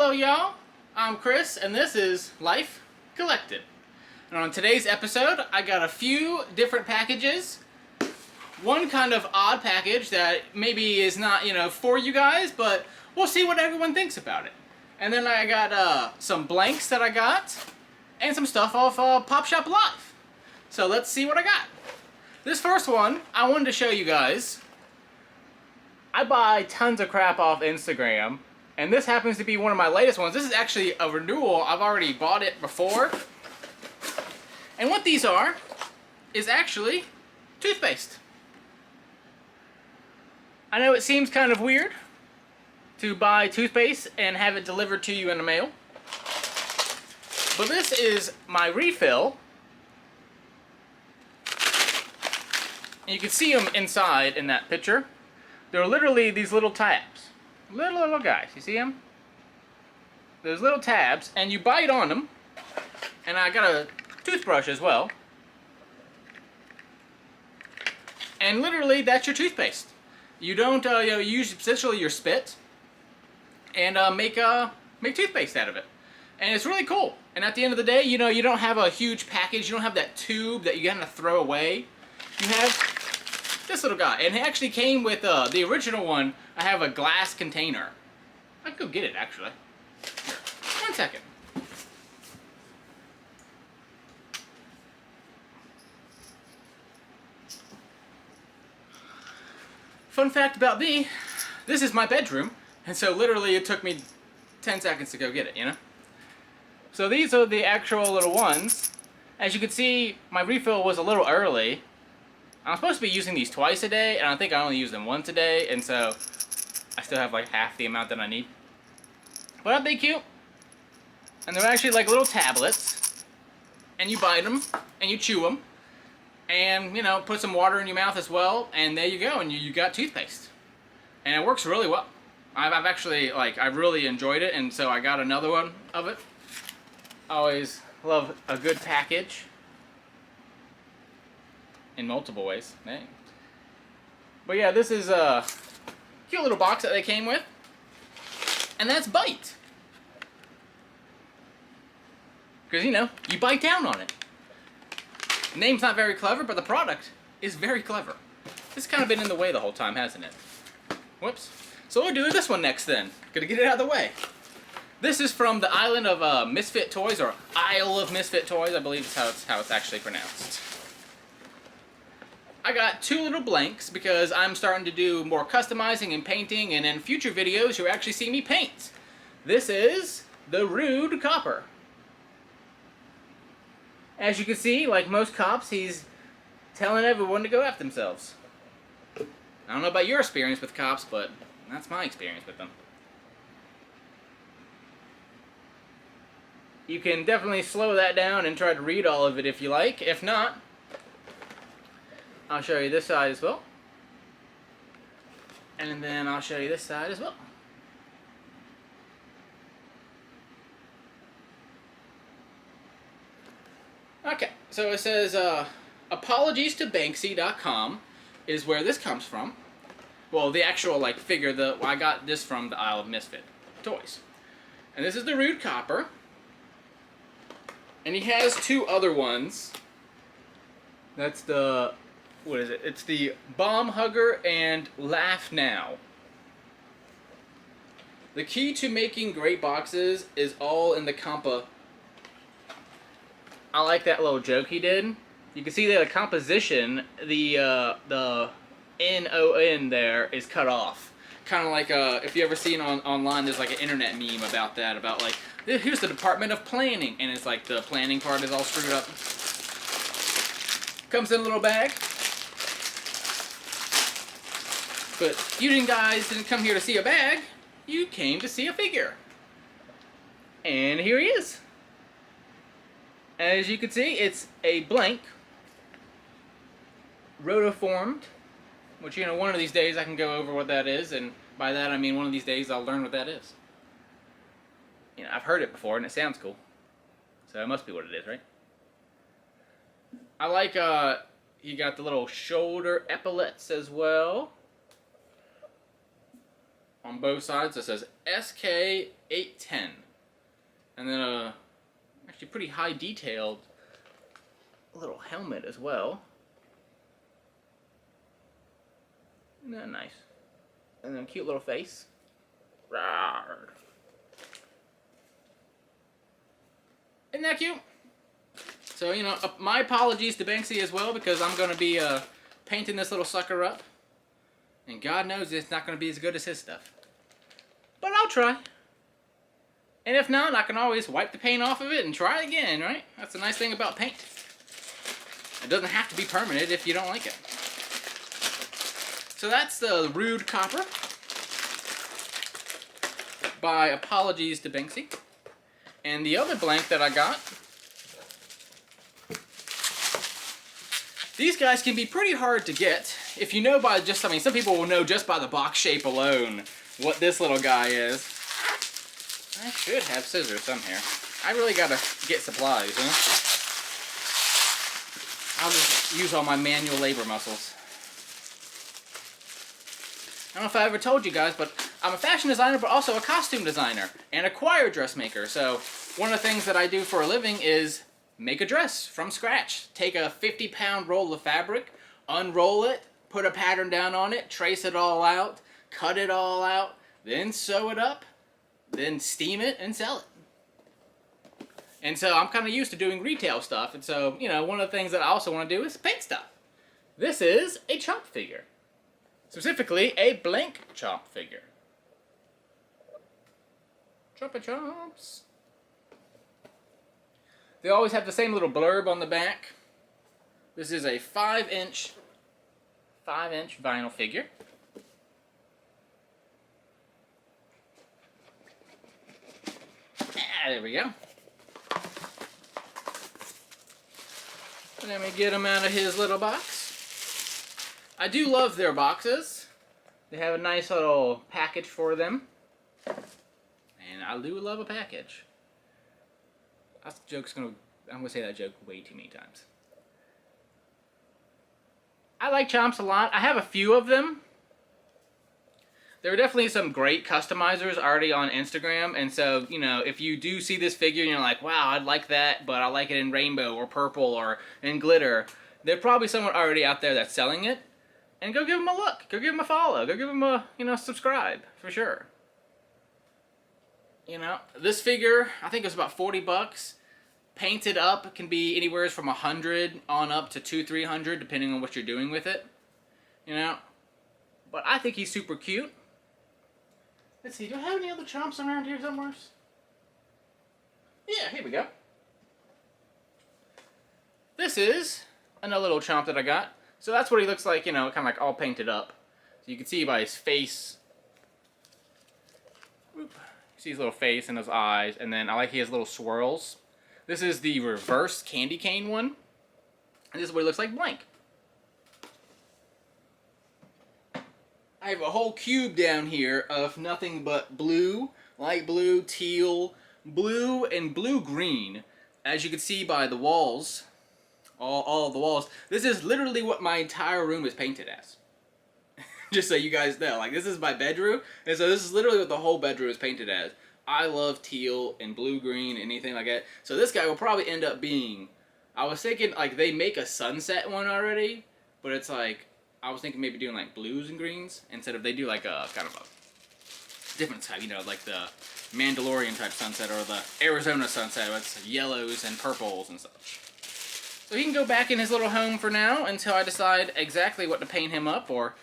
Hello y'all, I'm Chris and this is Life Collected. And on today's episode I got a few different packages. One kind of odd package that maybe is not, for you guys, but we'll see what everyone thinks about it. And then I got some blanks that I got and some stuff off Popshop Live. So let's see what I got. This first one I wanted to show you guys. I buy tons of crap off Instagram, and this happens to be one of my latest ones. This is actually a renewal. I've already bought it before. And what these are is actually toothpaste. I know it seems kind of weird to buy toothpaste and have it delivered to you in the mail, but this is my refill. And you can see them inside in that picture. They're literally these little tabs. Little guys, you see them? There's little tabs, and you bite on them. And I got a toothbrush as well. And literally, that's your toothpaste. You don't use essentially your spit and make toothpaste out of it. And it's really cool. And at the end of the day, you don't have a huge package. You don't have that tube that you gotta throw away. You have this little guy, and it actually came with the original one. I have a glass container. I can go get it actually. Here, 1 second. Fun fact about me, this is my bedroom, and so literally it took me 10 seconds to go get it, So these are the actual little ones. As you can see, my refill was a little early. I'm supposed to be using these twice a day, and I think I only use them once a day, and so I still have like half the amount that I need. But aren't they cute? And they're actually like little tablets, and you bite them, and you chew them, and put some water in your mouth as well, and there you go, and you got toothpaste. And it works really well. I've actually, I really enjoyed it, and so I got another one of it. I always love a good package. In multiple ways. Hey. But yeah, this is a cute little box that they came with. And that's Bite. Because, you bite down on it. The name's not very clever, but the product is very clever. This has kind of been in the way the whole time, hasn't it? Whoops. So we'll do this one next then. Gonna get it out of the way. This is from the island of Misfit Toys, or Isle of Misfit Toys, I believe is how it's actually pronounced. I got two little blanks because I'm starting to do more customizing and painting, and in future videos you'll actually see me paint. This is the Rude Copper. As you can see, like most cops, he's telling everyone to go F themselves. I don't know about your experience with cops, but that's my experience with them. You can definitely slow that down and try to read all of it if you like. If not, I'll show you this side as well. And then I'll show you this side as well. Okay, so it says, apologies to Banksy.com is where this comes from. Well, the actual, figure, I got this from the Isle of Misfit Toys. And this is the Rude Copper. And he has two other ones. That's the... what is it? It's the Bomb Hugger and Laugh Now. The key to making great boxes is all in the compa. I like that little joke he did. You can see that the composition, the N-O-N there is cut off. Kind of like if you ever seen online, there's like an internet meme about that, about here's the Department of Planning, and it's like the planning part is all screwed up. Comes in a little bag. But you guys didn't come here to see a bag, you came to see a figure. And here he is. As you can see, it's a blank, rotoformed, which, one of these days I can go over what that is, and by that I mean one of these days I'll learn what that is. I've heard it before and it sounds cool. So it must be what it is, right? I like, you got the little shoulder epaulets as well. on both sides that says SK810. And then actually pretty high detailed little helmet as well. Isn't that nice? And then a cute little face. Rawr. Isn't that cute? So, you know, my apologies to Banksy as well, because I'm going to be painting this little sucker up. And God knows it's not going to be as good as his stuff. But I'll try. And if not, I can always wipe the paint off of it and try again, right? That's the nice thing about paint. It doesn't have to be permanent if you don't like it. So that's the Rude Copper by Apologies to Banksy. And the other blank that I got, these guys can be pretty hard to get. If you know by just, I mean, some people will know just by the box shape alone what this little guy is. I should have scissors somewhere. I really gotta get supplies, huh? I'll just use all my manual labor muscles. I don't know if I ever told you guys, but I'm a fashion designer, but also a costume designer and a choir dressmaker. So one of the things that I do for a living is make a dress from scratch. Take a 50-pound roll of fabric, unroll it, put a pattern down on it, trace it all out, cut it all out, then sew it up, then steam it and sell it. And so I'm kind of used to doing retail stuff, and so, you know, one of the things that I also want to do is paint stuff. This is a chomp figure. Specifically, a blank chomp figure. Chompa chomps. They always have the same little blurb on the back. This is a 5-inch vinyl figure. There we go. Let me get him out of his little box. I do love their boxes. They have a nice little package for them. And I do love a package. I'm gonna say that joke way too many times. I like chomps a lot. I have a few of them. There are definitely some great customizers already on Instagram, and so, you know, if you do see this figure and you're like, wow, I'd like that, but I like it in rainbow or purple or in glitter, there's probably someone already out there that's selling it, and go give them a look, go give them a follow, go give them a, you know, subscribe, for sure. You know, this figure, I think it was about 40 bucks. Painted up can be anywhere from 100 on up to 200-300, depending on what you're doing with it, you know. But I think he's super cute. Let's see, do I have any other chomps around here somewhere? Yeah, here we go. This is another little chomp that I got. So that's what he looks like, you know, kind of like all painted up. So you can see by his face. Whoop. You see his little face and his eyes, and then I like he has little swirls. This is the reverse candy cane one. And this is what he looks like blank. I have a whole cube down here of nothing but blue, light blue, teal, blue, and blue-green. As you can see by the walls, all of the walls, this is literally what my entire room is painted as. Just so you guys know, like, this is my bedroom, and so this is literally what the whole bedroom is painted as. I love teal and blue-green, anything like that. So this guy will probably end up being, I was thinking, like, they make a sunset one already, but it's like, I was thinking maybe doing like blues and greens instead of, they do like a kind of a different type, you know, like the Mandalorian type sunset or the Arizona sunset with yellows and purples and such. So he can go back in his little home for now until I decide exactly what to paint him up, or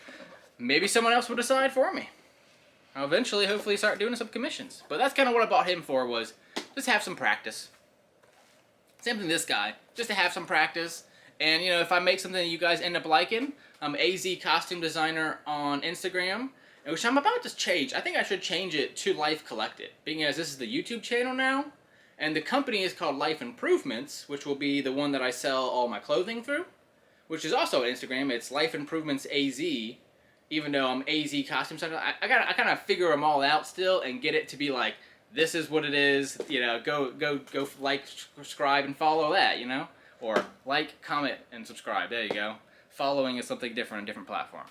maybe someone else will decide for me. I'll eventually hopefully start doing some commissions. But that's kind of what I bought him for, was just have some practice. Same thing this guy, just to have some practice. And, you know, if I make something that you guys end up liking, I'm AZ Costume Designer on Instagram, which I'm about to change. I think I should change it to Life Collected, being as this is the YouTube channel now, and the company is called Life Improvements, which will be the one that I sell all my clothing through, which is also on Instagram. It's Life Improvements AZ, even though I'm AZ Costume Designer. I kind of figure them all out still and get it to be like, this is what it is, you know, go like, subscribe, and follow that, you know? Or like, comment, and subscribe. There you go. Following is something different on a different platform.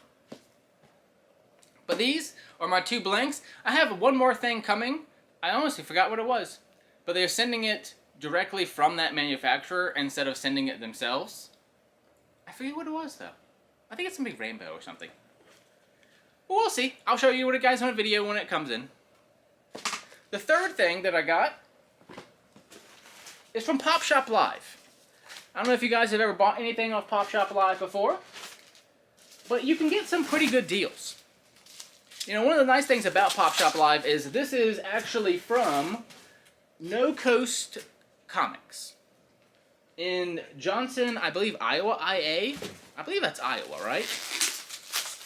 But these are my 2 blanks. I have one more thing coming. I honestly forgot what it was. But they're sending it directly from that manufacturer instead of sending it themselves. I forget what it was though. I think it's some big rainbow or something. But we'll see. I'll show you what it guys on a video when it comes in. The third thing that I got is from Popshop Live. I don't know if you guys have ever bought anything off Popshop Live before, but you can get some pretty good deals. You know, one of the nice things about Popshop Live is this is actually from No Coast Comics in Johnson, I believe, Iowa, IA. I believe that's Iowa, right?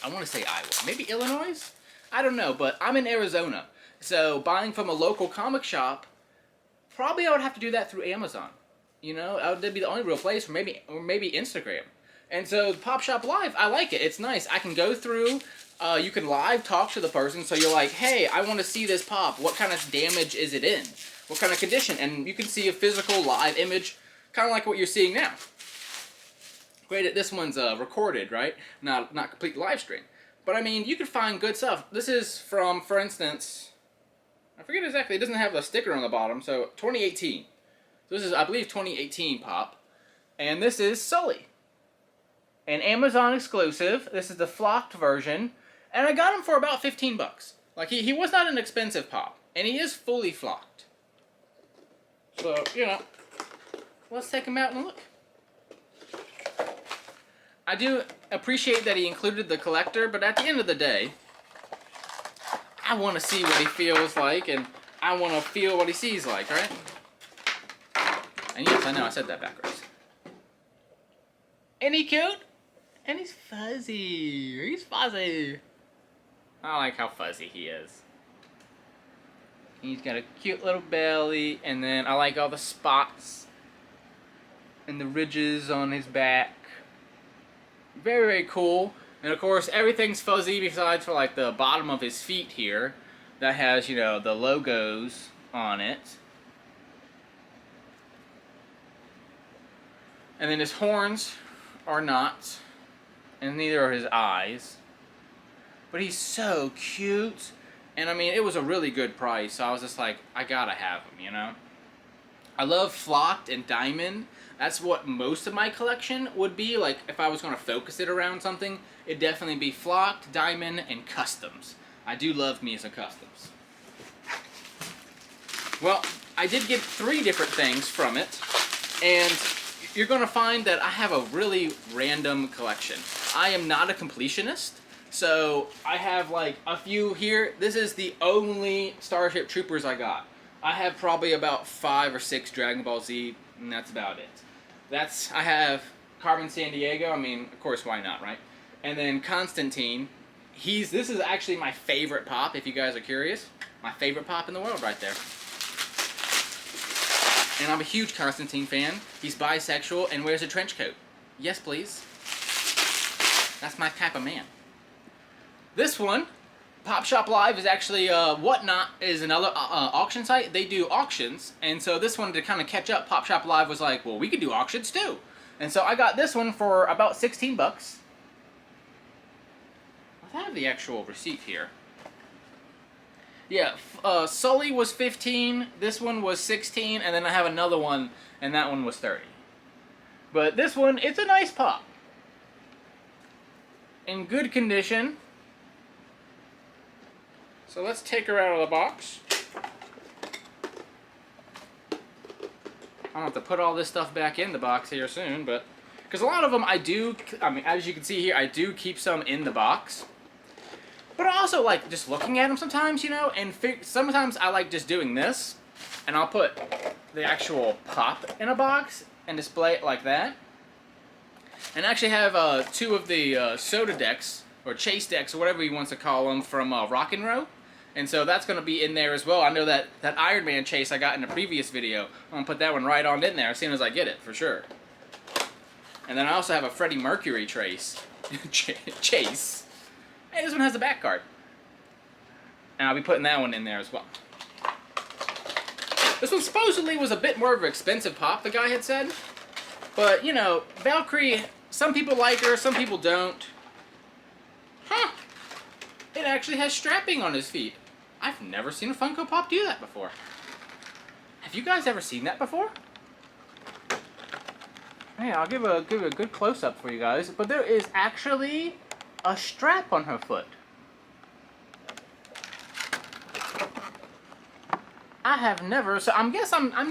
I want to say Iowa. Maybe Illinois? I don't know, but I'm in Arizona. So buying from a local comic shop, probably I would have to do that through Amazon. You know, that'd be the only real place, or maybe Instagram. And so Popshop Live, I like it. It's nice. I can go through, you can live talk to the person, so you're like, hey, I want to see this pop. What kind of damage is it in? What kind of condition? And you can see a physical live image, kind of like what you're seeing now. Granted, this one's recorded, right? Not complete live stream. But I mean, you can find good stuff. This is from, for instance, I forget exactly, it doesn't have a sticker on the bottom, so 2018. So this is, I believe, 2018 pop. And this is Sully. An Amazon exclusive. This is the flocked version. And I got him for about 15 bucks. Like, he was not an expensive pop. And he is fully flocked. So, you know, let's take him out and look. I do appreciate that he included the collector, but at the end of the day, I want to see what he feels like, and I want to feel what he sees like, right? And yes, I know, I said that backwards. Ain't he cute? And he's fuzzy. He's fuzzy. I like how fuzzy he is. He's got a cute little belly, and then I like all the spots and the ridges on his back. Very, very cool. And of course, everything's fuzzy besides for like the bottom of his feet here. That has, you know, the logos on it. And then his horns are not. And neither are his eyes. But he's so cute. And I mean, it was a really good price. So I was just like, I gotta have him, you know? I love flocked and diamond. That's what most of my collection would be. Like, if I was going to focus it around something, it'd definitely be flocked, diamond, and customs. I do love me some customs. Well, I did get 3 different things from it. And you're going to find that I have a really random collection. I am not a completionist. So, I have like a few here. This is the only Starship Troopers I got. I have probably about 5 or 6 Dragon Ball Z, and that's about it. I have Carmen Sandiego. I mean, of course, why not, right? And then Constantine. This is actually my favorite pop, if you guys are curious. My favorite pop in the world right there. And I'm a huge Constantine fan. He's bisexual and wears a trench coat. Yes, please. That's my type of man. This one, Popshop Live, is actually, Whatnot is another auction site. They do auctions, and so this one, to kind of catch up, Popshop Live was like, well, we could do auctions too. And so I got this one for about 16 bucks. I have the actual receipt here. Yeah, Sully was 15, this one was 16, and then I have another one, and that one was 30. But this one, it's a nice pop. In good condition. So let's take her out of the box. I'll have to put all this stuff back in the box here soon, but... because a lot of them I mean, as you can see here, I do keep some in the box. But I also like just looking at them sometimes, you know, and sometimes I like just doing this, and I'll put the actual pop in a box and display it like that. And I actually have 2 of the soda decks, or chase decks, or whatever you want to call them, from Rockin' Row. And so that's going to be in there as well. I know that Iron Man chase I got in the previous video, I'm going to put that one right on in there as soon as I get it, for sure. And then I also have a Freddie Mercury chase. Hey, this one has a back card. And I'll be putting that one in there as well. This one supposedly was a bit more of an expensive pop, the guy had said. But, you know, Valkyrie, some people like her, some people don't. Huh. it actually has strapping on his feet. I've never seen a Funko Pop do that before. Have you guys ever seen that before? Hey, I'll give a good close-up for you guys, but there is actually a strap on her foot. I have never, so I'm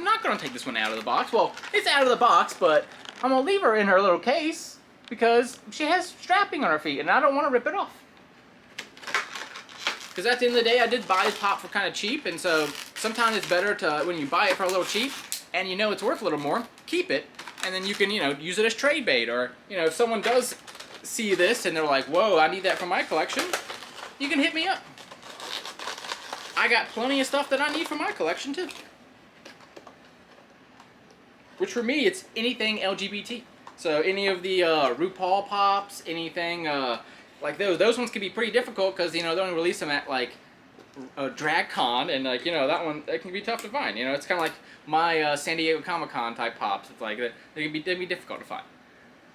not gonna take this one out of the box. Well, it's out of the box, but I'm gonna leave her in her little case because she has strapping on her feet, and I don't want to rip it off. Because at the end of the day, I did buy this pop for kind of cheap, and so sometimes it's better to, when you buy it for a little cheap, and you know it's worth a little more, keep it, and then you can, use it as trade bait, or, if someone does see this and they're like, whoa, I need that for my collection, you can hit me up. I got plenty of stuff that I need for my collection, too. Which for me, it's anything LGBT. So any of the RuPaul pops, anything like those ones can be pretty difficult because, they only release them at, like, a drag con, and, like, that one, that can be tough to find. It's kind of like my San Diego Comic-Con type pops. It's like, they'd be difficult to find.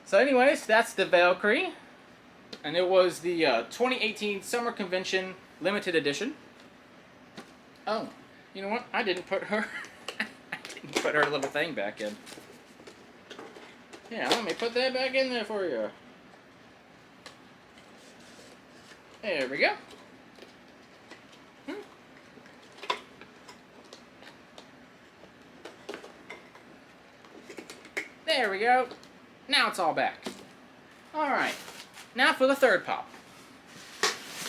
So anyways, that's the Valkyrie. And it was the 2018 Summer Convention Limited Edition. Oh, you know what? I didn't put her little thing back in. Yeah, let me put that back in there for you. There we go. There we go. Now it's all back. Alright, now for the third pop.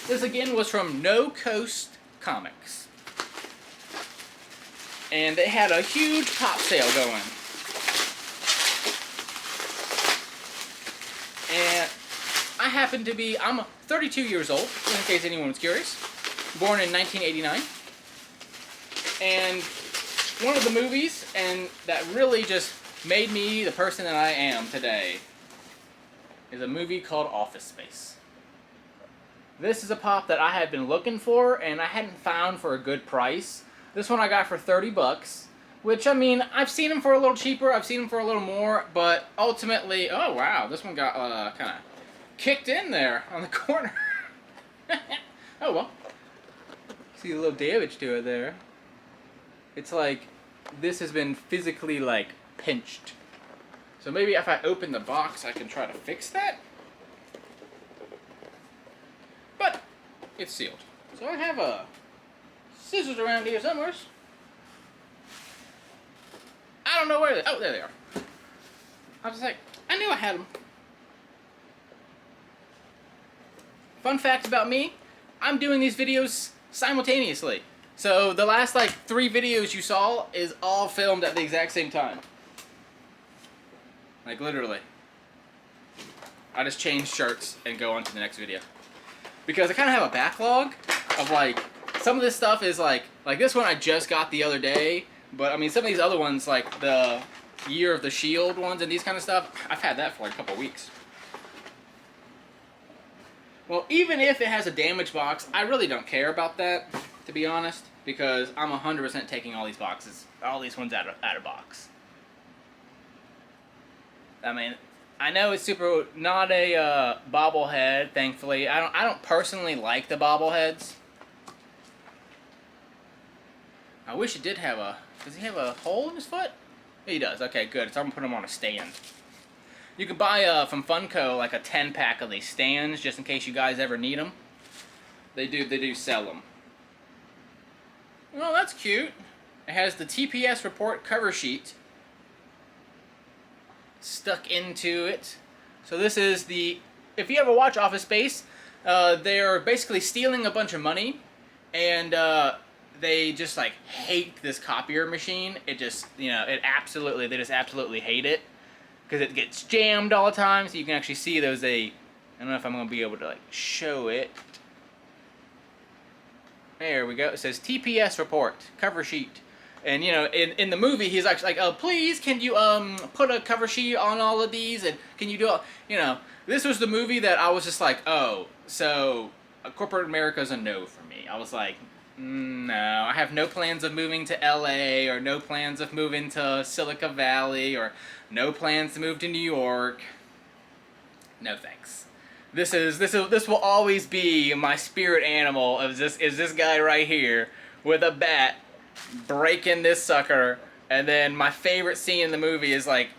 This again was from No Coast Comics. And they had a huge pop sale going. And I happen to be, I'm 32 years old, in case anyone was curious. Born in 1989. And one of the movies, and that really just made me the person that I am today, is a movie called Office Space. This is a pop that I had been looking for, and I hadn't found for a good price. This one I got for $30, which, I mean, I've seen them for a little cheaper, I've seen them for a little more, but ultimately, oh wow, this one got kind of kicked in there on the corner. Oh well. See a little damage to it there. It's like, this has been physically, like, pinched. So maybe if I open the box, I can try to fix that? But, it's sealed. So I have scissors around here somewhere. I don't know where they... Oh, there they are. I was like, I knew I had them. Fun fact about me, I'm doing these videos simultaneously. So the last, like, 3 videos you saw is all filmed at the exact same time. Like, literally. I just change shirts and go on to the next video. Because I kind of have a backlog of, like, some of this stuff is, like this one I just got the other day. But, I mean, some of these other ones, like the Year of the Shield ones and these kind of stuff, I've had that for, like, a couple weeks. Well, even if it has a damaged box, I really don't care about that, to be honest. Because I'm 100% taking all these boxes, all these ones out of box. I mean, I know it's super not a bobblehead, thankfully. I don't personally like the bobbleheads. I wish it did have a... Does he have a hole in his foot? He does. Okay, good. So I'm gonna put him on a stand. You can buy from Funko like a 10-pack of these stands, just in case you guys ever need them. They do sell them. Well, that's cute. It has the TPS report cover sheet stuck into it. So this is the... If you ever watch Office Space, they're basically stealing a bunch of money, and they just, like, hate this copier machine. It just, they just absolutely hate it. Because it gets jammed all the time, so you can actually see those, I don't know if I'm going to be able to, like, show it. There we go. It says TPS report, cover sheet. And, in the movie, he's actually like, oh, please, can you, put a cover sheet on all of these? And can you do it? This was the movie that I was just like, oh, so corporate America's a no for me. I was like, no, I have no plans of moving to LA, or no plans of moving to Silicon Valley, or no plans to move to New York. No thanks. This will always be my spirit animal. Is this guy right here with a bat breaking this sucker, and then my favorite scene in the movie is like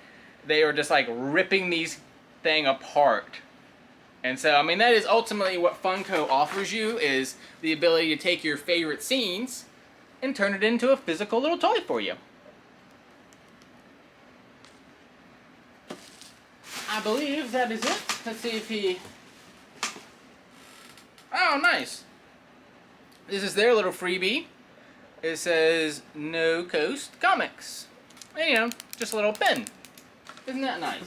they are just like ripping these thing apart. And so I mean that is ultimately what Funko offers you, is the ability to take your favorite scenes and turn it into a physical little toy for you. I believe that is it. Let's see if he... Oh, nice. This is their little freebie. It says, No Coast Comics. And, you know, just a little pin. Isn't that nice?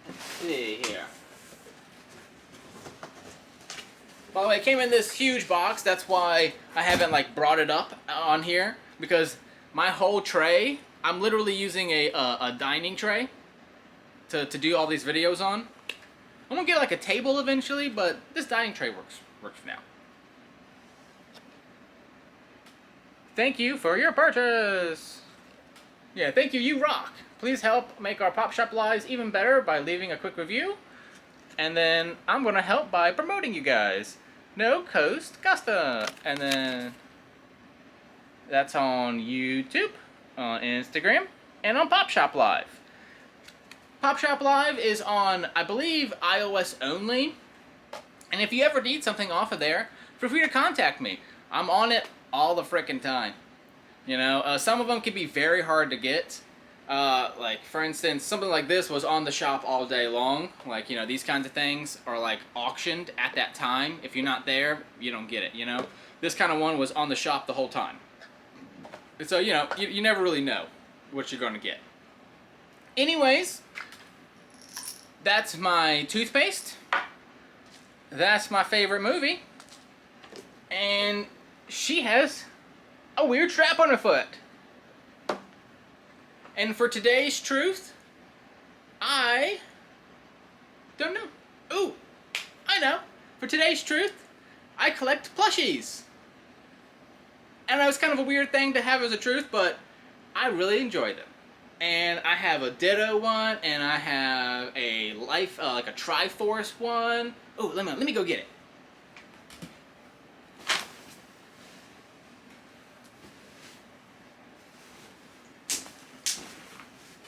Let's see here. By the way, it came in this huge box. That's why I haven't, like, brought it up on here. Because my whole tray, I'm literally using a dining tray to do all these videos on. I'm gonna get like a table eventually, but this dining tray works for now. Thank you for your purchase. Yeah, thank you, you rock. Please help make our Popshop lives even better by leaving a quick review. And then I'm gonna help by promoting you guys. No Coast Custom. And then that's on YouTube, on Instagram, and on Popshop Live. Popshop Live is on, I believe, iOS only. And if you ever need something off of there, feel free to contact me. I'm on it all the frickin' time. You know, some of them can be very hard to get. Like, for instance, something like this was on the shop all day long. Like, you know, these kinds of things are, like, auctioned at that time. If you're not there, you don't get it, you know? This kind of one was on the shop the whole time. So, you know, you never really know what you're going to get. Anyways, that's my toothpaste. That's my favorite movie. And she has a weird strap on her foot. And for today's truth, I don't know. Ooh, I know. For today's truth, I collect plushies. And that was kind of a weird thing to have as a truth, but I really enjoy them. And I have a Ditto one, and I have a Life, like a Triforce one. Oh, let me go get it.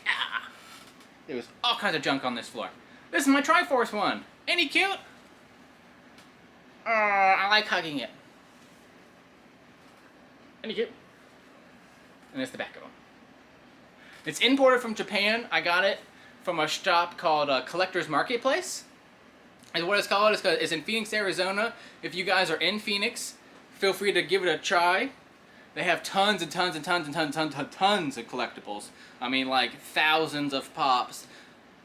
Ah, there was all kinds of junk on this floor. This is my Triforce one. Ain't he cute? I like hugging it. Ain't he cute? And that's the back of him. It's imported from Japan. I got it from a shop called Collector's Marketplace. And what it's called is it's in Phoenix, Arizona. If you guys are in Phoenix, feel free to give it a try. They have tons and tons and tons and tons of collectibles. I mean, like thousands of pops,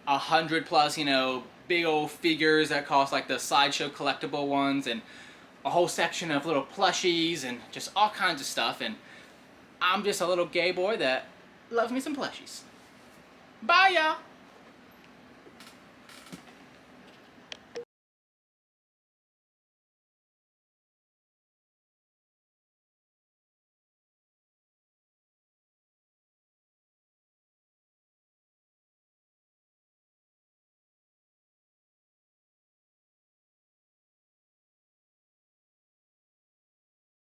100 plus, you know, big old figures that cost like the sideshow collectible ones, and a whole section of little plushies and just all kinds of stuff. And I'm just a little gay boy that loves me some plushies. Bye, y'all.